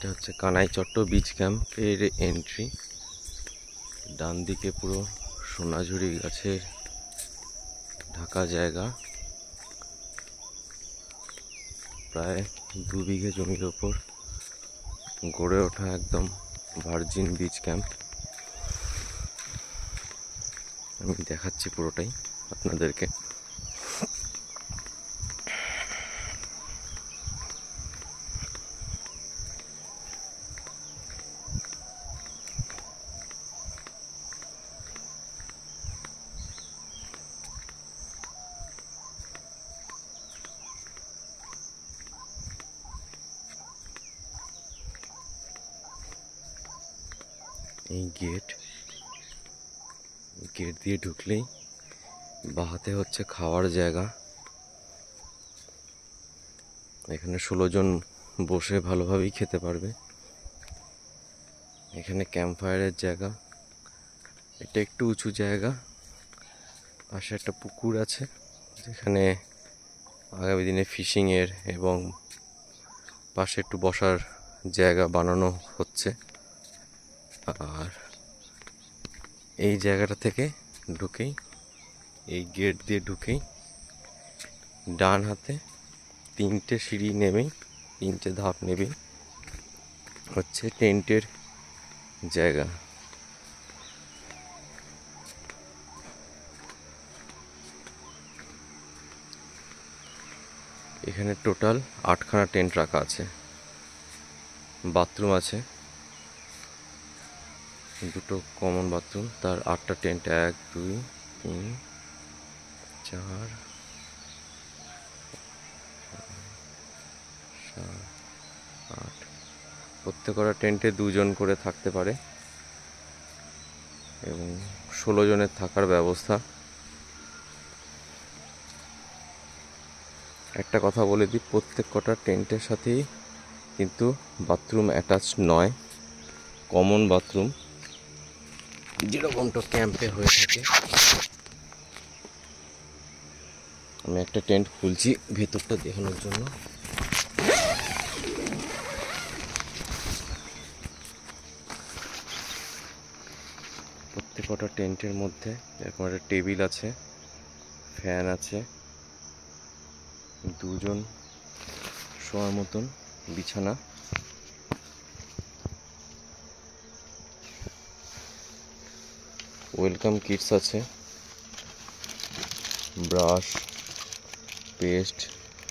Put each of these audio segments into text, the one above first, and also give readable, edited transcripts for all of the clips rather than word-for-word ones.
এটা হচ্ছে কানাইচট্ট বিচ ক্যাম্পের এন্ট্রি। ডান দিকে পুরো সোনাঝুরি গাছের ঢাকা জায়গা, প্রায় 2 বিঘে জমির ওপর গড়ে ওঠা একদম ভার্জিন বিচ ক্যাম্প। আমি দেখাচ্ছি পুরোটাই আপনাদেরকে। এই গেট দিয়ে ঢুকলেই বাহাতে হচ্ছে খাওয়ার জায়গা। এখানে 16 জন বসে ভালোভাবেই খেতে পারবে। এখানে ক্যাম্প ফায়ারের জায়গা। এটা একটু উঁচু জায়গা, পাশে একটা পুকুর আছে যেখানে আগামী দিনে ফিশিংয়ের এবং পাশে একটু বসার জায়গা বানানো হচ্ছে। আর এই জায়গাটা থেকে ঢুকেই, এই গেট দিয়ে ঢুকেই ডান হাতে 3টে সিঁড়ি নেমেই, 3টে ধাপ নেবেই হচ্ছে টেন্টের জায়গা। এখানে টোটাল 8খানা টেন্ট রাখা আছে। বাথরুম আছে, 2টো কমন বাথরুম, তার 8টা টেন্ট। 1 2 3 4 7 8। প্রত্যেকটা টেন্টে 2 জন করে থাকতে পারে এবং 16 জনের থাকার ব্যবস্থা। একটা কথা বলে দিই, প্রত্যেক কটা টেন্টের সাথেই কিন্তু বাথরুম অ্যাটাচ নয়, কমন বাথরুম যেরকমটা ক্যাম্পে হয়ে থাকে। আমি একটা টেন্ট খুলছি ভেতরটা দেখানোর জন্য। প্রত্যেক কটা টেন্টের মধ্যে এরকম একটা টেবিল আছে, ফ্যান আছে, 2 জন শোয়ার মতন বিছানা। ওয়েলকাম কিটস আছে, ব্রাশ, পেস্ট,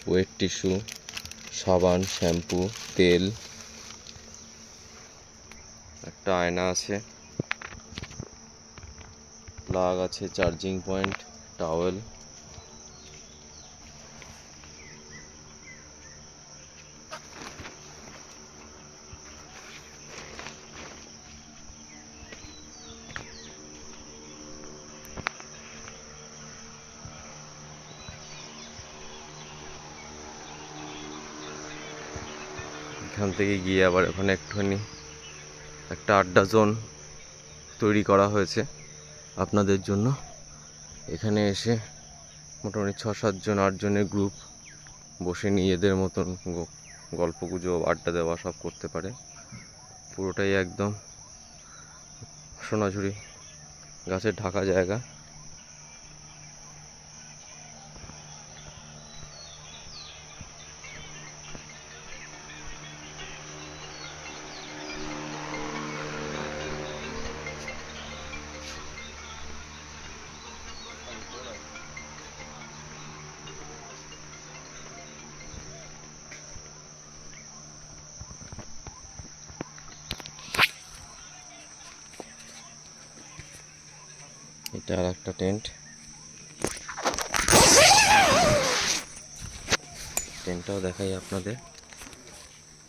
ওয়েট টিস্যু, সাবান, শ্যাম্পু, তেল। একটা আয়না আছে, প্লাগ আছে, চার্জিং পয়েন্ট, টাওয়েল। এখান থেকে গিয়ে আবার ওখানে একটুখানি একটা আড্ডা জোন তৈরি করা হয়েছে আপনাদের জন্য। এখানে এসে মোটামুটি 6-7 জন 8 জনের গ্রুপ বসে নিজেদের মতন গল্পগুজব, আড্ডা দেওয়া সব করতে পারে। পুরোটাই একদম সোনাঝুরি গাছের ঢাকা জায়গা। এটা আর একটা টেন্ট। টেন্টটাও দেখাই আপনাদের।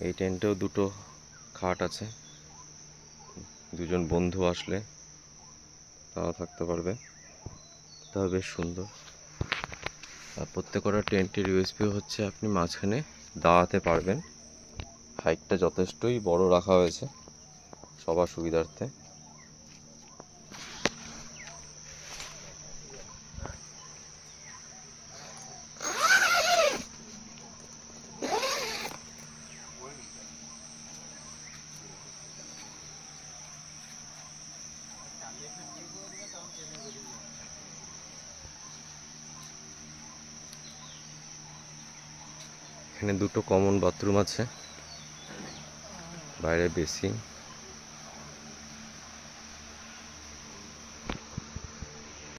এই টেন্টেও 2টো খাট আছে, 2 জন বন্ধু আসলে তাও থাকতে পারবে, তাও বেশ সুন্দর। আর প্রত্যেকটা টেন্টের ইউএসপি হচ্ছে আপনি মাঝখানে দাঁড়াতে পারবেন। হাইটটা যথেষ্টই বড় রাখা হয়েছে সবার সুবিধার্থে। এখানে দুটো কমন বাথরুম আছে, বাইরে বেসিন।